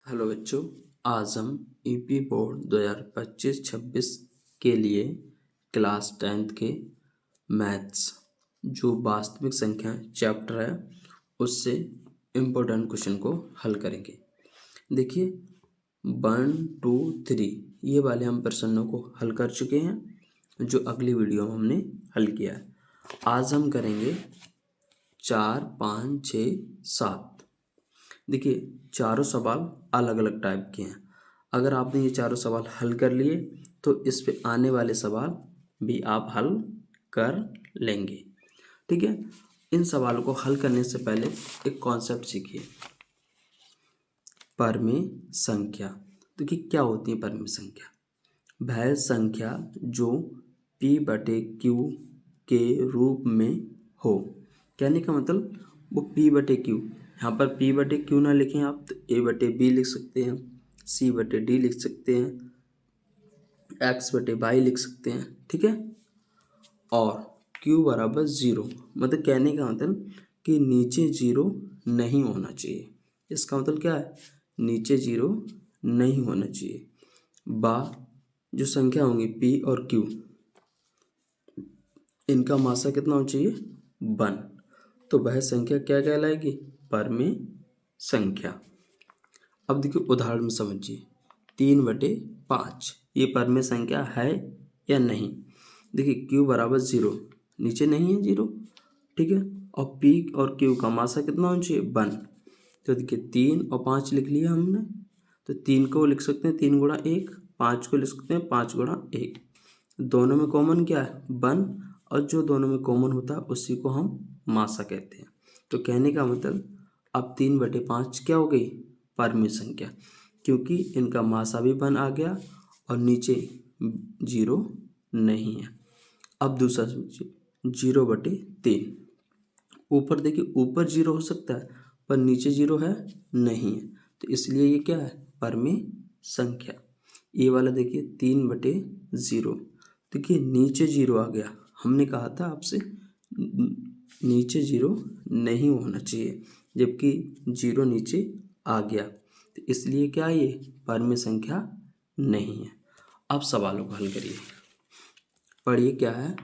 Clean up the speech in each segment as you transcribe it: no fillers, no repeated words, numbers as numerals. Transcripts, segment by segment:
Hello बच्चों, आज हम यूपी बोर्ड 2025-26 के लिए क्लास 10th के मैथ्स जो वास्तविक संख्या चैप्टर है उससे इम्पोर्टेंट क्वेश्चन को हल करेंगे। देखिए 1, 2, 3 ये वाले हम प्रश्नों को हल कर चुके हैं जो अगली वीडियो में हमने हल किया है। आज हम करेंगे 4, 5, 6, 7। देखिए चारों सवाल अलग अलग टाइप के हैं। अगर आपने ये चारों सवाल हल कर लिए तो इस पे आने वाले सवाल भी आप हल कर लेंगे। ठीक है, इन सवालों को हल करने से पहले एक कॉन्सेप्ट सीखिए, परमेय संख्या। देखिए क्या होती है परमेय संख्या? वह संख्या जो P/Q के रूप में हो। कहने का मतलब वो P/Q, यहाँ पर P/Q ना लिखें आप तो A/B लिख सकते हैं, C/D लिख सकते हैं, X/Y लिख सकते हैं। ठीक है, और Q बराबर 0, मतलब कहने का मतलब कि नीचे 0 नहीं होना चाहिए। इसका मतलब क्या है? नीचे 0 नहीं होना चाहिए। जो संख्या होंगी P और Q, इनका मासा कितना होना चाहिए? 1। तो वह संख्या क्या कहलाएगी? परमेय संख्या। अब देखिए उदाहरण में समझिए, 3/5 ये परमेय संख्या है या नहीं? देखिए Q बराबर 0, नीचे नहीं है 0। ठीक है, और P और Q का मासा कितना होना चाहिए? 1। तो देखिए 3 और 5 लिख लिया हमने, तो 3 को लिख सकते हैं 3 गुणा 1, 5 को लिख सकते हैं 5 गुणा 1। दोनों में कॉमन क्या है? 1, और जो दोनों में कॉमन होता है उसी को हम मासा कहते हैं। तो कहने का मतलब अब 3/5 क्या हो गई? परमेय संख्या, क्योंकि इनका मासा भी 1 आ गया और नीचे 0 नहीं है। अब दूसरा समझिए, 0/3। ऊपर देखिए, ऊपर 0 हो सकता है पर नीचे 0 है नहीं है, तो इसलिए ये क्या है? परमेय संख्या। ये वाला देखिए 3/0, देखिए नीचे 0 आ गया। हमने कहा था आपसे नीचे 0 नहीं होना चाहिए, जबकि 0 नीचे आ गया, तो इसलिए क्या ये परमेय संख्या नहीं है। अब सवालों को हल करिए। पढ़िए क्या है?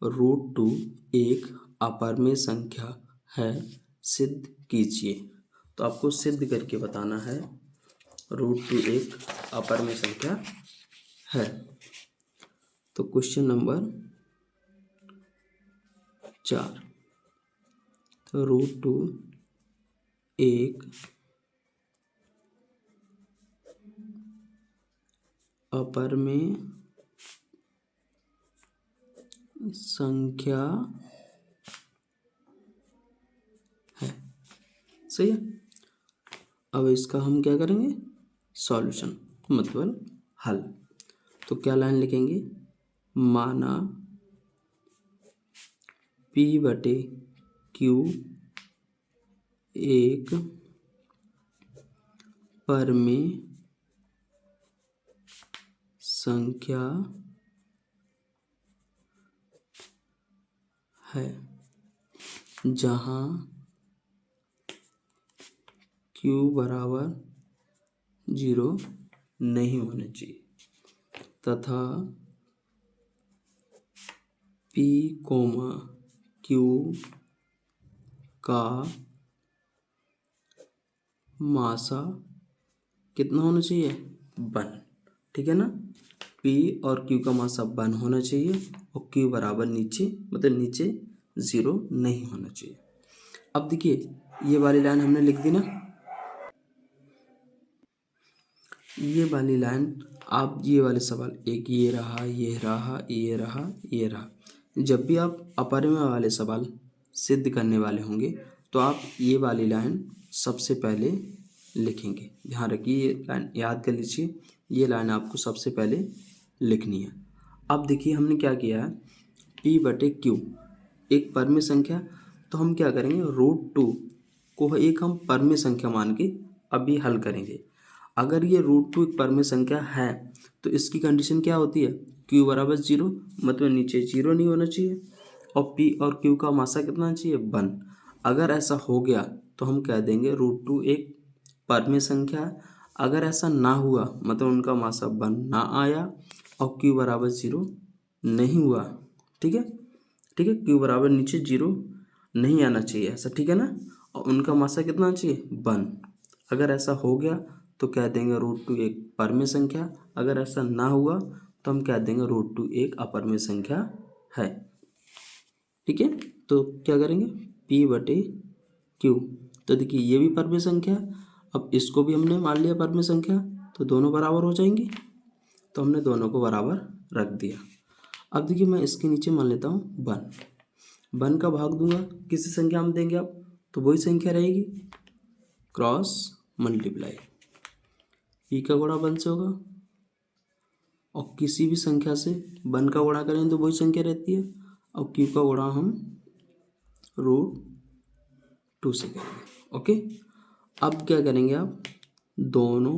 √2 एक अपरमेय संख्या है, सिद्ध कीजिए। तो आपको सिद्ध करके बताना है √2 एक अपरमेय संख्या है। तो क्वेश्चन नंबर 4, तो √2 एक अपरमेय संख्या है। सही है। अब इसका हम क्या करेंगे? सॉल्यूशन, मतलब हल। तो क्या लाइन लिखेंगे? माना P/Q एक परमेय संख्या है जहाँ Q बराबर 0 नहीं होना चाहिए तथा P/Q का मासा कितना होना चाहिए? 1। ठीक है ना, P और Q का मासा 1 होना चाहिए और Q बराबर नीचे, मतलब नीचे 0 नहीं होना चाहिए। अब देखिए ये वाली लाइन हमने लिख दी ना, ये वाली लाइन आप ये वाले सवाल, एक ये रहा, ये रहा, ये रहा, ये रहा, जब भी आप अपरमेय वाले सवाल सिद्ध करने वाले होंगे तो आप ये वाली लाइन सबसे पहले लिखेंगे। ध्यान रखिए, ये लाइन याद कर लीजिए, ये लाइन आपको सबसे पहले लिखनी है। अब देखिए हमने क्या किया है, P/Q एक परमेय संख्या, तो हम क्या करेंगे? √2 को एक हम परमेय संख्या मान के अभी हल करेंगे। अगर ये √2 एक परमेय संख्या है तो इसकी कंडीशन क्या होती है? Q बराबर 0, मतलब नीचे 0 नहीं होना चाहिए, और P और Q का मासा कितना चाहिए? 1। अगर ऐसा हो गया तो हम कह देंगे √2 एक परमेय संख्या है। अगर ऐसा ना हुआ मतलब उनका मासा 1 ना आया और क्यू बराबर 0 नहीं हुआ, ठीक है, ठीक है, क्यू बराबर नीचे 0 नहीं आना चाहिए ऐसा, ठीक है ना, और उनका मासा कितना आना चाहिए 1। अगर ऐसा हो गया तो कह देंगे √2 एक परमेय संख्या, अगर ऐसा ना हुआ तो हम कह देंगे √2 एक अपरमेय संख्या है, ठीक है। तो क्या करेंगे P/Q, तो देखिए ये भी परमेय संख्या, अब इसको भी हमने मान लिया परमेय संख्या, तो दोनों बराबर हो जाएंगी, तो हमने दोनों को बराबर रख दिया। अब देखिए मैं इसके नीचे मान लेता हूँ 1 का भाग दूंगा किसी संख्या में देंगे आप, तो वही संख्या रहेगी, क्रॉस मल्टीप्लाई, P का गुणा 1 से होगा और किसी भी संख्या से 1 का गुणा करें तो वही संख्या रहती है, और Q का गुणा हम √2 से करेंगे, ओके। अब क्या करेंगे आप, दोनों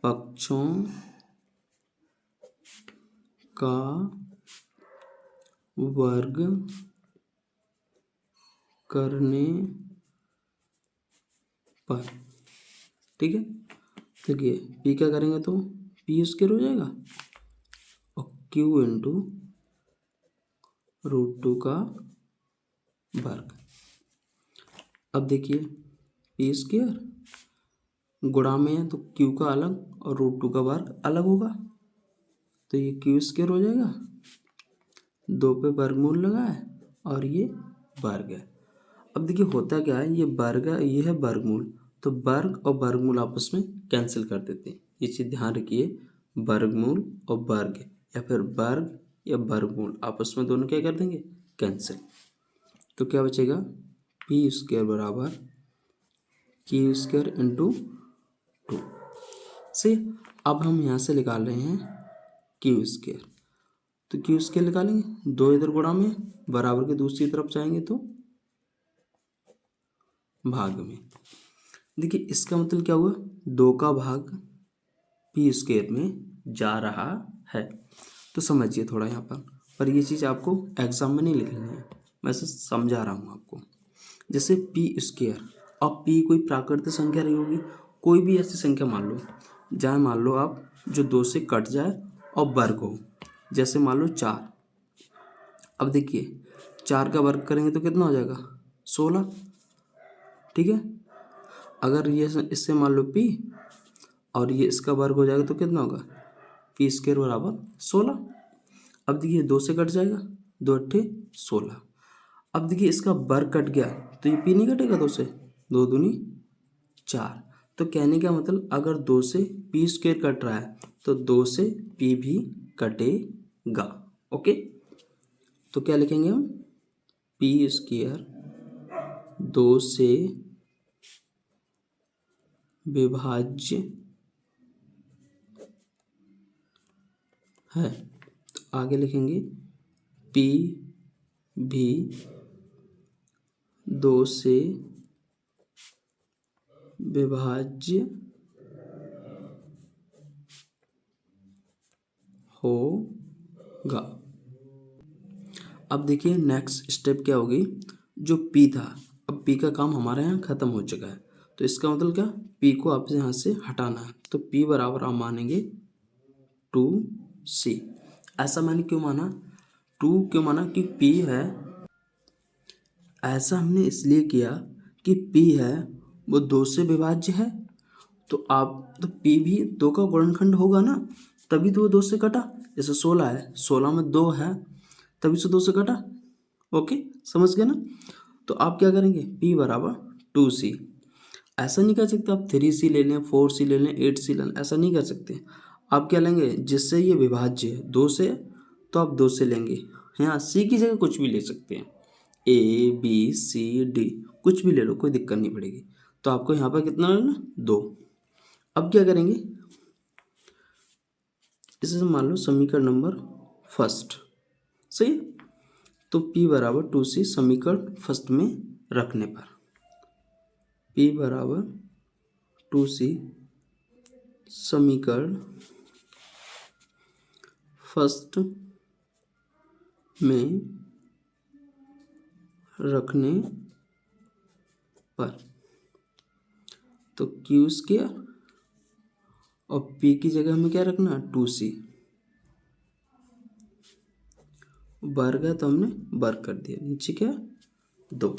पक्षों का वर्ग करने पर, ठीक है, देखिए P क्या करेंगे तो P² हो जाएगा और Q इंटू √2 का वर्ग। अब देखिए P² गुणा में है तो Q का अलग और √2 का वर्ग अलग होगा, तो ये Q² हो जाएगा, 2 पे वर्गमूल लगा है और ये वर्ग है। अब देखिए होता क्या है, ये वर्ग है ये है वर्गमूल, तो वर्ग और वर्गमूल आपस में कैंसिल कर देते हैं, ये चीज़ ध्यान रखिए, वर्गमूल और वर्ग या फिर वर्ग या वर्गमूल आपस में दोनों क्या कर देंगे, कैंसिल। तो क्या बचेगा P² बराबर Q² इंटू 2 से। अब हम यहाँ से निकाल रहे हैं Q², तो Q² निकालेंगे, 2 इधर गुणा में बराबर के दूसरी तरफ जाएंगे तो भाग में। देखिए इसका मतलब क्या हुआ, 2 का भाग P² में जा रहा है, तो समझिए थोड़ा यहाँ पर ये चीज़ आपको एग्जाम में नहीं लिखनी है, मैं इसे समझा रहा हूँ आपको। जैसे P² और P कोई प्राकृतिक संख्या रही होगी, कोई भी ऐसी संख्या मान लो जहाँ मान लो आप जो 2 से कट जाए और वर्ग हो, जैसे मान लो 4। अब देखिए 4 का वर्ग करेंगे तो कितना हो जाएगा 16, ठीक है। अगर ये इससे मान लो P और ये इसका वर्ग हो जाएगा तो कितना होगा P² बराबर 16। अब देखिए 2 से कट जाएगा, 2 अट्ठे 16। अब देखिए इसका वर्ग कट गया तो ये P नहीं कटेगा 2 से, 2 दूनी 4। तो कहने का मतलब अगर 2 से P² कट रहा है तो 2 से P भी कटेगा, ओके। तो क्या लिखेंगे हम, P² 2 से विभाज्य है, तो आगे लिखेंगे P भी 2 से विभाज्य होगा। अब देखिए नेक्स्ट स्टेप क्या होगी, जो P था, अब P का काम हमारे यहाँ ख़त्म हो चुका है, तो इसका मतलब क्या, P को आप यहाँ से हटाना है, तो P बराबर हम मानेंगे 2C। ऐसा मैंने क्यों माना, 2 क्यों माना कि P है, ऐसा हमने इसलिए किया कि P है वो 2 से विभाज्य है, तो आप तो P भी 2 का गुणनखंड होगा ना, तभी तो वो 2 से कटा। जैसे 16 है, 16 में 2 है तभी से 2 से कटा, ओके समझ गए ना। तो आप क्या करेंगे P बराबर 2C। ऐसा नहीं कर सकते आप 3C ले लें, 4C ले लें, 8C ले लें, ऐसा नहीं कर सकते। आप क्या लेंगे, जिससे ये विभाज्य है 2 से, तो आप 2 से लेंगे, यहाँ C की जगह कुछ भी ले सकते हैं, ABCD कुछ भी ले लो, कोई दिक्कत नहीं पड़ेगी। तो आपको यहाँ पर कितना लेना, 2। अब क्या करेंगे, इसे मान लो समीकरण नंबर फर्स्ट, सही है। तो P बराबर 2C समीकरण फर्स्ट में रखने पर, P बराबर 2C समीकरण फर्स्ट में रखने पर तो क्यू स्क्वायर और पी की जगह हमें क्या रखना, 2c। वर्ग है तो हमने वर्ग कर दिया, नीचे क्या 2।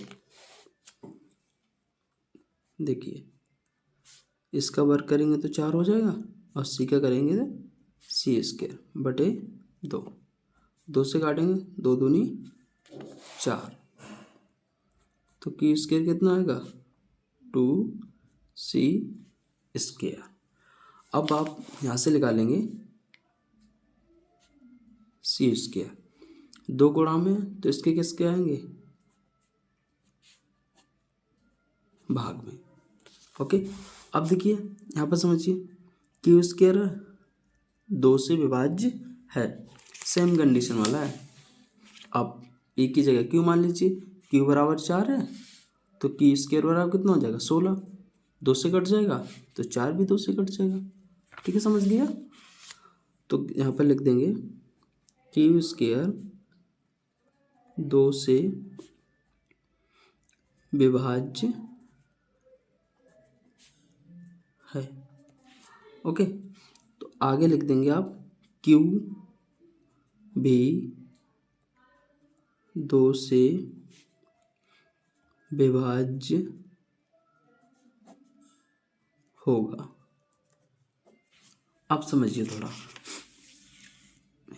देखिए इसका वर्ग करेंगे तो 4 हो जाएगा और सी का करेंगे तो सी स्क्वायर बटे 2। 2 से काटेंगे, 2 दूनी 4, तो क्यू स्क्वायर कितना आएगा 2c स्क्वायर। अब आप यहाँ से निकालेंगे सी स्क्वायर, 2 गुणा में तो इसके किसके आएंगे, भाग में। ओके, अब देखिए यहाँ पर समझिए क्यू स्क्वायर 2 से विभाज्य है, सेम कंडीशन वाला है। अब ए की जगह क्यू मान लीजिए, क्यू बराबर 4 है तो क्यू स्क्वायर बराबर कितना हो जाएगा 16। 2 से कट जाएगा तो 4 भी 2 से कट जाएगा। ठीक है, समझ गया। तो यहाँ पर लिख देंगे क्यू स्क्वायर 2 से विभाज्य है। ओके, तो आगे लिख देंगे आप क्यू भी 2 से विभाज्य होगा। अब समझिए थोड़ा,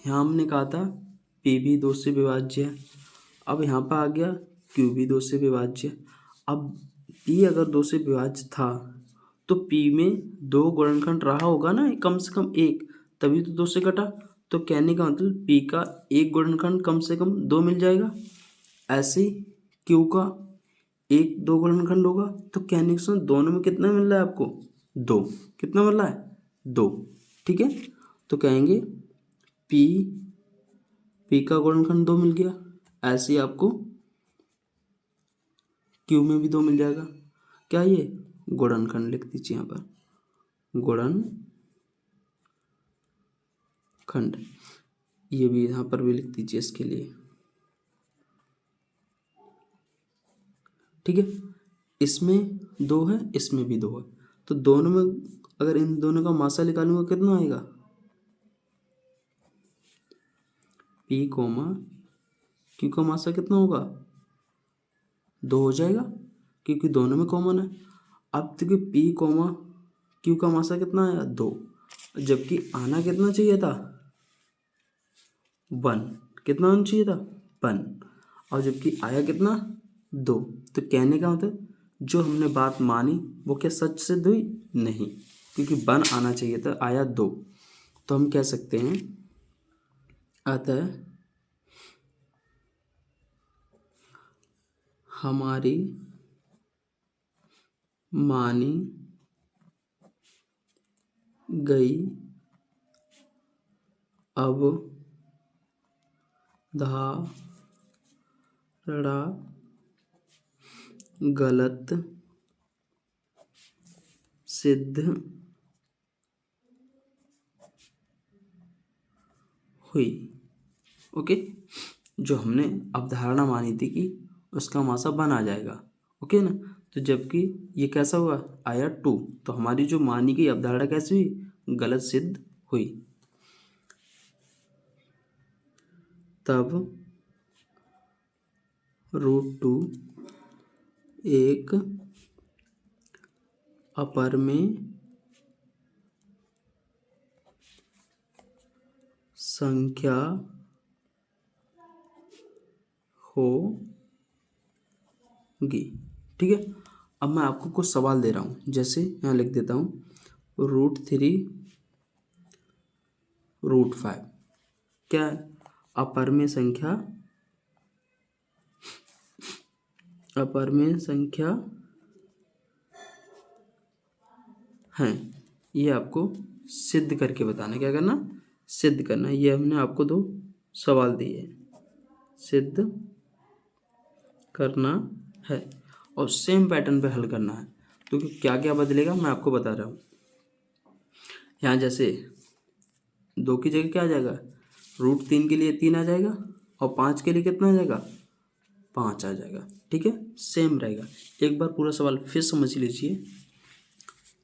यहाँ हमने कहा था पी भी 2 से विभाज्य है, अब यहाँ पर आ गया क्यू भी 2 से विभाज्य है। अब पी अगर 2 से विभाज्य था तो पी में 2 गुणनखंड रहा होगा ना, कम से कम एक, तभी तो 2 से कटा। तो कहने का मतलब पी का एक गुणनखंड कम से कम 2 मिल जाएगा। ऐसे क्यू का 1-2 गुणनखंड होगा, तो कहने का मतलब दोनों में कितना मिल रहा है आपको 2। कितना मिल रहा है 2। ठीक है, तो कहेंगे पी का गुणनखंड 2 मिल गया। ऐसे ही आपको क्यू में भी 2 मिल जाएगा। क्या ये गुणनखंड लिख दीजिए यहाँ पर, गुणनखंड। ये भी यहाँ पर भी लिख दीजिए इसके लिए। ठीक है, इसमें 2 है, इसमें भी 2 है, तो दोनों में अगर इन दोनों का मासा निकालूंगा कितना आएगा, पी कोमा क्यू का मासा कितना होगा 2 हो जाएगा, क्योंकि दोनों में कॉमन है। अब देखिए पी कोमा क्यू का मासा कितना आया 2, जबकि आना कितना चाहिए था 1। कितना आना चाहिए था 1, और जबकि आया कितना 2। तो कहने का मतलब जो हमने बात मानी वो क्या सच सिद्ध हुई, नहीं, क्योंकि 1 आना चाहिए था, आया 2। तो हम कह सकते हैं अतः हमारी मानी गई अवधारणा गलत सिद्ध हुई। ओके, जो हमने अवधारणा मानी थी कि उसका मासा 1 आ जाएगा, ओके ना, तो जबकि ये कैसा हुआ आया 2, तो हमारी जो मानी गई अवधारणा कैसी हुई, गलत सिद्ध हुई। तब √2 एक अपरिमेय संख्या होगी। ठीक है, अब मैं आपको कुछ सवाल दे रहा हूँ, जैसे यहाँ लिख देता हूँ √3 √5 क्या है, अपरिमेय संख्या है। ये आपको सिद्ध करके बताना, क्या करना, सिद्ध करना। ये हमने आपको 2 सवाल दिए, सिद्ध करना है और सेम पैटर्न पे हल करना है। तो क्या क्या बदलेगा मैं आपको बता रहा हूँ। यहाँ जैसे 2 की जगह क्या आ जाएगा, √3 के लिए 3 आ जाएगा और 5 के लिए कितना आ जाएगा 5 आ जाएगा। ठीक है, सेम रहेगा। एक बार पूरा सवाल फिर समझ लीजिए।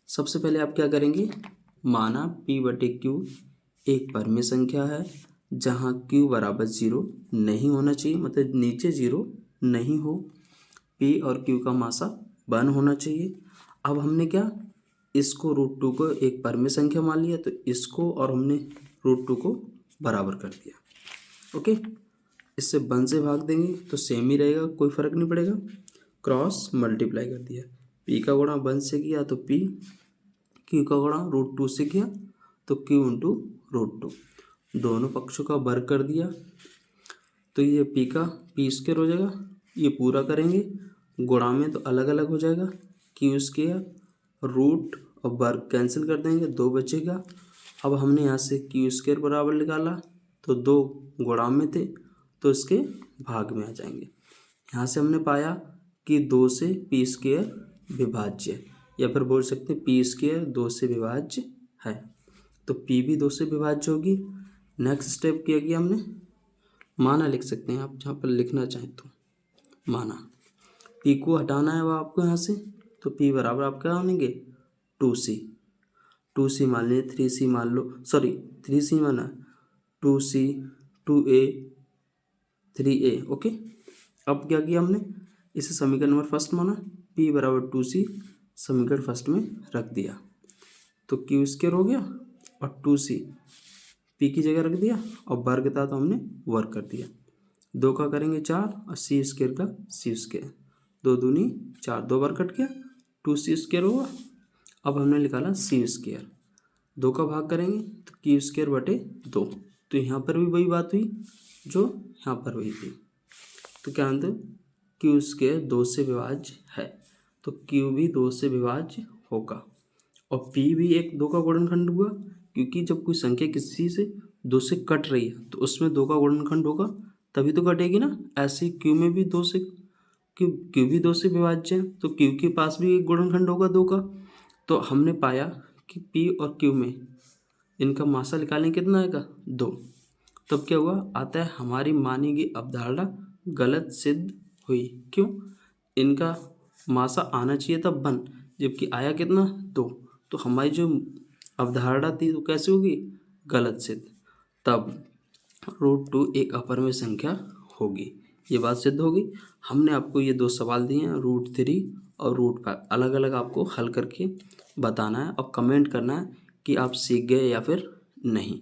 सबसे पहले आप क्या करेंगे, माना p बटे q एक परमेय संख्या है जहाँ q बराबर 0 नहीं होना चाहिए, मतलब नीचे 0 नहीं हो, p और q का मासा 1 होना चाहिए। अब हमने क्या, इसको √2 को एक परमेय संख्या मान लिया, तो इसको और हमने √2 को बराबर कर दिया। ओके, इससे 1 से भाग देंगे तो सेम ही रहेगा, कोई फर्क नहीं पड़ेगा। क्रॉस मल्टीप्लाई कर दिया, p का गुणा 1 से किया तो p, q का गुणा √2 से किया तो q इंटू √2, दोनों पक्षों का वर्ग कर दिया तो ये p का p स्क्वायर हो जाएगा। ये पूरा करेंगे गुणा में तो अलग अलग हो जाएगा, q स्क्वायर रूट और वर्ग कैंसिल कर देंगे, 2 बचेगा। अब हमने यहाँ से q स्क्वायर बराबर निकाला तो 2 गुणा में थे तो इसके भाग में आ जाएंगे। यहाँ से हमने पाया कि 2 से p स्क्वायर विभाज्य, या फिर बोल सकते हैं p स्क्वायर 2 से विभाज्य है, तो p भी 2 से विभाज्य होगी। नेक्स्ट स्टेप क्या किया हमने, माना लिख सकते हैं आप, जहाँ पर लिखना चाहें तो माना p को हटाना है वो आपको यहाँ से, तो p बराबर आप क्या मानेंगे 2c, 2c मान लीजिए, 3c मान लो, सॉरी 3c माना, 2c 2a 3a। ओके, अब क्या किया हमने, इसे समीकरण नंबर फर्स्ट माना, p बराबर 2c समीकरण फर्स्ट में रख दिया तो q स्क्वायर हो गया और 2c p की जगह रख दिया और वर्ग था तो हमने वर्ग कर दिया। 2 का करेंगे 4 और c स्क्वायर का c स्क्वायर, 2 दूनी 4, 2 बार कट गया, 2c स्क्वायर होगा। अब हमने निकाला c स्क्वायर, 2 का भाग करेंगे तो q स्क्वायर बटे 2, तो यहाँ पर भी वही बात हुई जो यहाँ पर हुई थी, तो क्या आंसर, q स्क्वायर 2 से विभाज्य है, तो q भी 2 से विभाज्य होगा। और p भी एक 2 का गुणनखंड हुआ, क्योंकि जब कोई संख्या किसी से 2 से कट रही है तो उसमें 2 का गुणनखंड होगा तभी तो कटेगी ना। ऐसे ही q में भी 2 से, q भी 2 से विभाज्य है तो q के पास भी एक गुणनखंड होगा 2 का। तो हमने पाया कि p और q में इनका मासा निकालें कितना आएगा 2, तब क्या हुआ, आता है हमारी मानी गई अवधारणा गलत सिद्ध हुई। क्यों, इनका मासा आना चाहिए था 1, जबकि आया कितना 2, तो हमारी जो अवधारणा थी तो कैसे होगी, गलत सिद्ध। तब √2 एक अपरिमेय संख्या होगी, ये बात सिद्ध होगी। हमने आपको ये 2 सवाल दिए हैं, √3 और √5, अलग अलग आपको हल करके बताना है और कमेंट करना है कि आप सीख गए या फिर नहीं।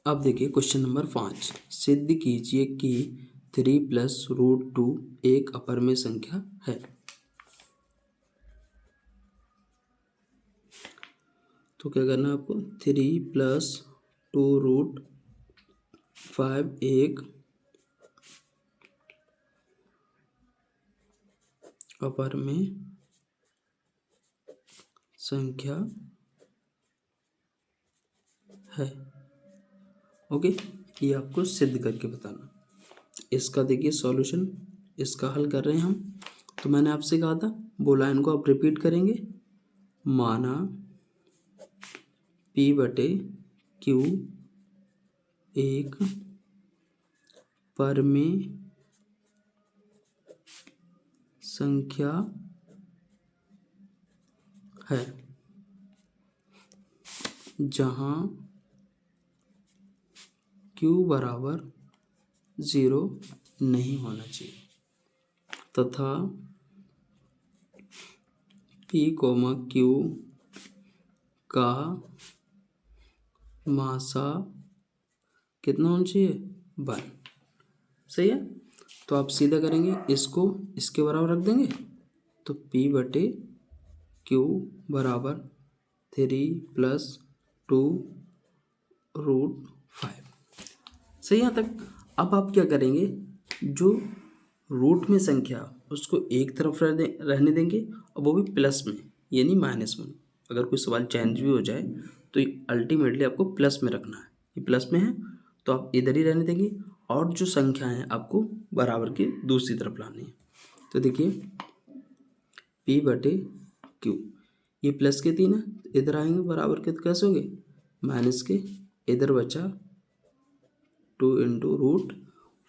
अब देखिए क्वेश्चन नंबर 5, सिद्ध कीजिए कि 3 + √2 एक अपरिमेय संख्या है। तो क्या करना है आपको, 3 + 2√5 एक अपरिमेय संख्या है। ओके, ये आपको सिद्ध करके बताना। इसका देखिए सॉल्यूशन, इसका हल कर रहे हैं हम। तो मैंने आपसे कहा था, वो लाइन को आप रिपीट करेंगे, माना p बटे q एक परमेय संख्या है जहाँ q बराबर 0 नहीं होना चाहिए तथा p, q का मासा कितना होना चाहिए 1। सही है, तो आप सीधा करेंगे, इसको इसके बराबर रख देंगे तो p बटे q बराबर 3 + 2√5। सही यहाँ तक। अब आप क्या करेंगे, जो रूट में संख्या उसको एक तरफ रहने देंगे और वो भी प्लस में, यानी माइनस में। अगर कोई सवाल चेंज भी हो जाए तो अल्टीमेटली आपको प्लस में रखना है, ये प्लस में है तो आप इधर ही रहने देंगे, और जो संख्याएं आपको बराबर की दूसरी तरफ लानी है। तो देखिए p बटे q, ये प्लस के 3 है, इधर आएंगे बराबर के, तो कैसे होंगे माइनस के, इधर बचा 2 ×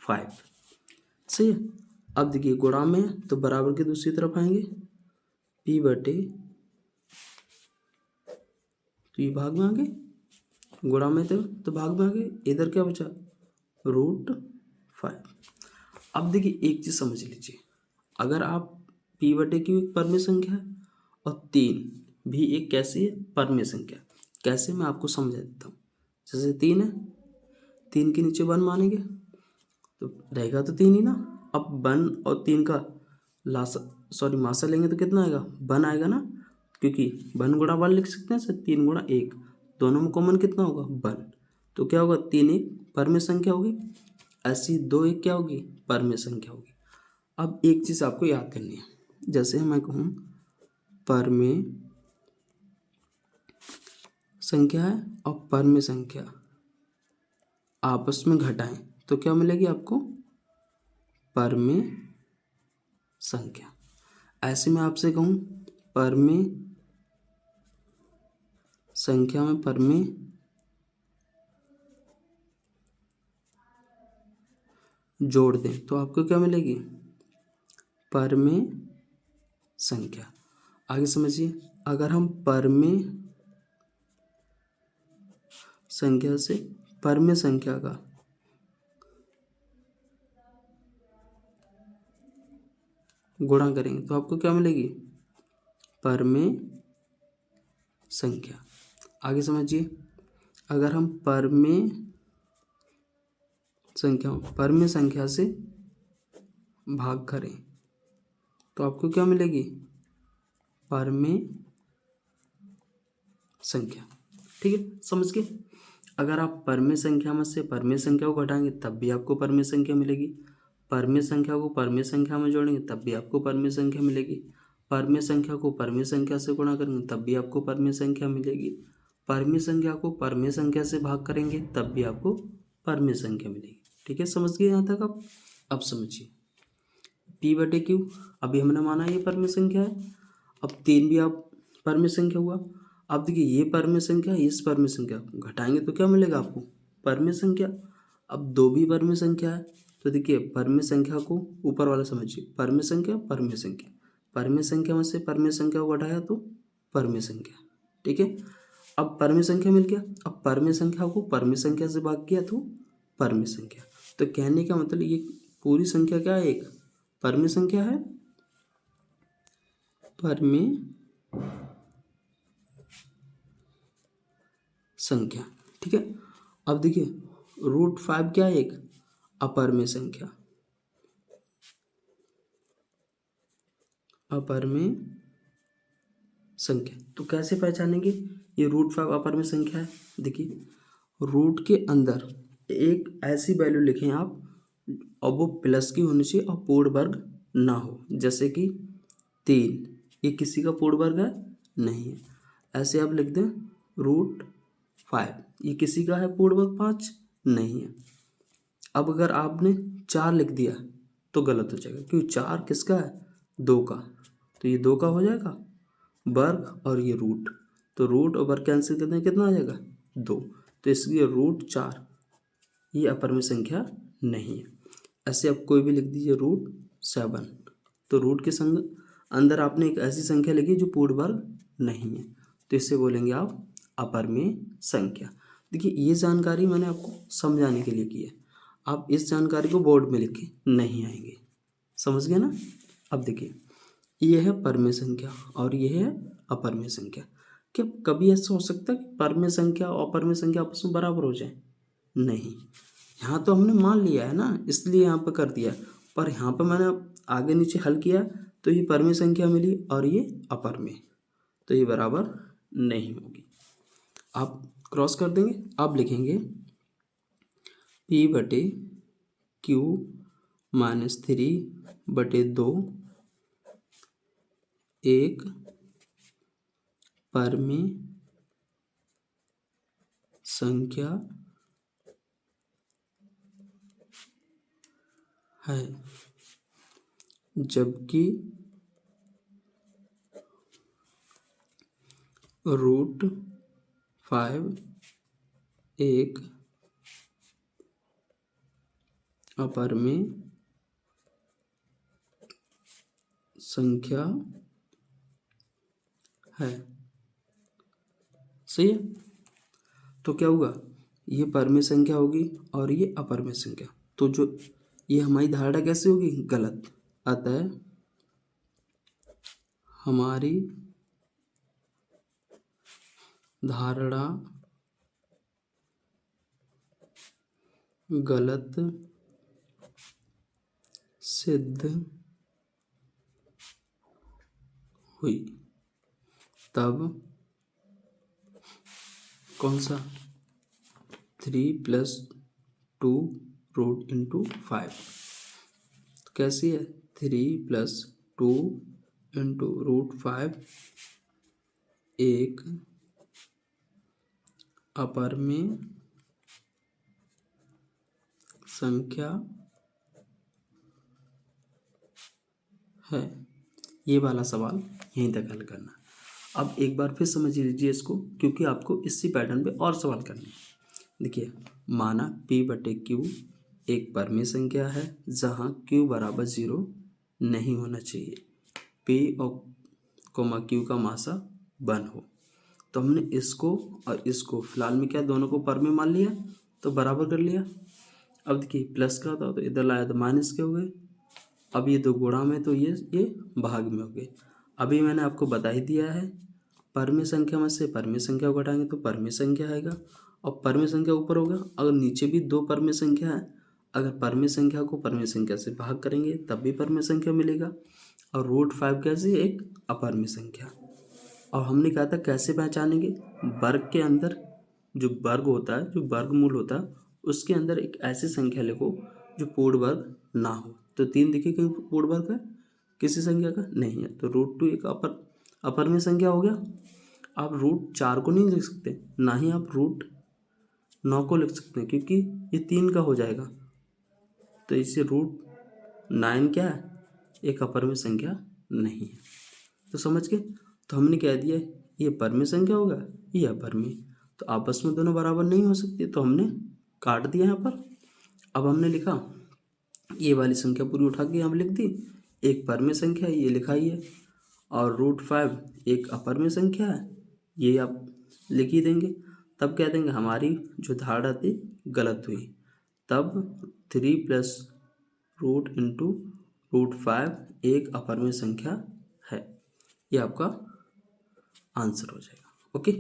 √5। सही है। अब देखिए गुणा में है तो बराबर के दूसरी तरफ आएंगे, p बटे तो ये भाग में आ गए, गुणा में थे तो भाग में आ गए, इधर क्या बचा √5। अब देखिए एक चीज़ समझ लीजिए, अगर आप p/q एक परमेय संख्या है और 3 भी एक कैसी है परमेय संख्या, कैसे मैं आपको समझा देता हूँ। जैसे 3 है, 3 के नीचे 1 मानेंगे तो रहेगा तो 3 ही ना। अब 1 और 3 का मासा लेंगे तो कितना आएगा 1 आएगा ना, क्योंकि 1 गुणा 1 लिख सकते हैं सर, 3 गुणा 1, दोनों में कॉमन कितना होगा 1, तो क्या होगा 3 एक परमेय संख्या होगी, ऐसी 2 एक क्या होगी परमेय संख्या होगी। अब एक चीज़ आपको याद करनी है, जैसे मैं कहूँ परमेय संख्या है और परमेय संख्या आपस में घटाएं तो क्या मिलेगी आपको परमेय संख्या। ऐसे मैं आपसे कहूँ परमेय संख्या में परमेय जोड़ दें तो आपको क्या मिलेगी परमेय संख्या। आगे समझिए, अगर हम परमेय संख्या से परमेय संख्या का गुणा करेंगे तो आपको क्या मिलेगी परमेय संख्या। आगे समझिए, अगर हम परमेय संख्या से भाग करें तो आपको क्या मिलेगी परमेय संख्या। ठीक है, समझ गए। अगर आप परमेय संख्या में से परमेय संख्या को घटाएंगे तब भी आपको परमेय संख्या मिलेगी, परमेय संख्या को परमेय संख्या में जोड़ेंगे तब भी आपको परमेय संख्या मिलेगी, परमेय संख्या को परमेय संख्या से गुणा करेंगे तब भी आपको परमेय संख्या मिलेगी, परमेय संख्या को परमेय संख्या से भाग करेंगे तब भी आपको परमेय संख्या मिलेगी। ठीक है, समझ गए यहाँ तक आप। अब समझिए p/q, अभी हमने माना ये परमेय संख्या है, अब 3 भी आप परमेय संख्या हुआ। अब देखिए ये परमेय संख्या इस परमेय संख्या घटाएंगे तो क्या मिलेगा आपको परमेय संख्या। अब 2 भी परमेय संख्या है तो देखिए परमेय संख्या को ऊपर वाला समझिए, परमेय संख्या परमेय संख्या में से परमेय संख्या को घटाया तो परमेय संख्या। ठीक है, अब परमेय संख्या मिल गया, अब परमेय संख्या को परमेय संख्या से भाग किया तो परमेय संख्या। तो कहने का मतलब ये पूरी संख्या क्या है एक परमेय संख्या है, परमेय संख्या। ठीक है, अब देखिए √5 क्या है एक अपरमेय संख्या, अपरमेय संख्या। तो कैसे पहचानेंगे ये √5 अपरमेय संख्या है। देखिए रूट के अंदर एक ऐसी वैल्यू लिखें आप और वो प्लस की होनी चाहिए और पूर्ण वर्ग ना हो, जैसे कि 3 ये किसी का पूर्ण वर्ग है नहीं है, ऐसे आप लिख दें √5 ये किसी का है पूर्ण वर्ग 5 नहीं है। अब अगर आपने 4 लिख दिया तो गलत हो जाएगा, क्योंकि 4 किसका है 2 का, तो ये 2 का हो जाएगा वर्ग और ये रूट, तो रूट और वर्ग कैंसिल करते हैं कितना आ जाएगा 2, तो इसलिए √4 ये अपरमेय संख्या नहीं है। ऐसे आप कोई भी लिख दीजिए √7, तो रूट के संग अंदर आपने एक ऐसी संख्या लिखी जो पूर्ण वर्ग नहीं है, तो इससे बोलेंगे आप अपरमेय संख्या। देखिए ये जानकारी मैंने आपको समझाने के लिए की है, आप इस जानकारी को बोर्ड में लिख के नहीं आएंगे, समझ गए ना। अब देखिए ये है परमेय संख्या और ये है अपरमेय संख्या। क्या कभी ऐसा हो सकता है कि परमेय संख्या और अपरमेय संख्या आपस में बराबर हो जाए? नहीं, यहाँ तो हमने मान लिया है ना इसलिए यहाँ पर कर दिया, पर यहाँ पर मैंने आगे नीचे हल किया तो ये परमेय संख्या मिली और ये अपरमेय, तो ये बराबर नहीं होगी। आप क्रॉस कर देंगे, आप लिखेंगे p/q -3/2 एक परमेय संख्या है, जबकि √5 एक अपरमेय संख्या है। सही है। तो क्या हुआ, ये परमेय संख्या होगी और ये अपरमेय संख्या, तो जो ये हमारी धारणा कैसे होगी, गलत। अतः हमारी धारणा गलत सिद्ध हुई। तब कौन सा, 3+2√5 कैसी है, 3+2√5 एक अपरमेय संख्या है। ये वाला सवाल यहीं तक हल करना। अब एक बार फिर समझ लीजिए इसको, क्योंकि आपको इसी पैटर्न पे और सवाल करने हैं। देखिए, माना P/Q एक परमेय संख्या है जहाँ Q बराबर 0 नहीं होना चाहिए, P और Q का मासा 1 हो। तो हमने इसको और इसको फिलहाल में क्या दोनों को परमेय मान लिया, तो बराबर कर लिया। अब देखिए प्लस का था तो इधर लाया तो माइनस के हो गए। अब ये दो गुणा में तो ये भाग में हो गए। अभी मैंने आपको बता ही दिया है, परमेय संख्या में से परमेय संख्या को घटाएंगे तो परमेय संख्या आएगा, और परमेय संख्या ऊपर होगा। अगर नीचे भी दो परमेय संख्या है, अगर परमेय संख्या को परमेय संख्या से भाग करेंगे तब भी परमेय संख्या मिलेगा। और √5 कैसे, एक अपरमेय संख्या। और हमने कहा था कैसे पहचानेंगे, वर्ग के अंदर जो वर्ग होता है, जो वर्गमूल होता है, उसके अंदर एक ऐसी संख्या लिखो जो पूर्ण वर्ग ना हो। तो 3 देखिए कहीं पूर्ण वर्ग है, किसी संख्या का नहीं है, तो √2 एक अपरमेय संख्या हो गया। आप √4 को नहीं लिख सकते, ना ही आप √9 को लिख सकते हैं, क्योंकि ये 3 का हो जाएगा। तो इसे √9 क्या है, एक अपरमेय संख्या नहीं है। तो समझ गए। तो हमने कह दिया ये परमेय संख्या होगा, ये अपरमेय, तो आपस में दोनों बराबर नहीं हो सकते, तो हमने काट दिया यहाँ पर। अब हमने लिखा ये वाली संख्या पूरी उठा के हम लिख दी, एक परमेय संख्या है ये लिखा ही है, और √5 एक अपरमेय संख्या है, ये आप लिख ही देंगे। तब कह देंगे हमारी जो धारणा थी गलत हुई। तब 3+√5 एक अपरमेय संख्या है, ये आपका आंसर हो जाएगा। ओके।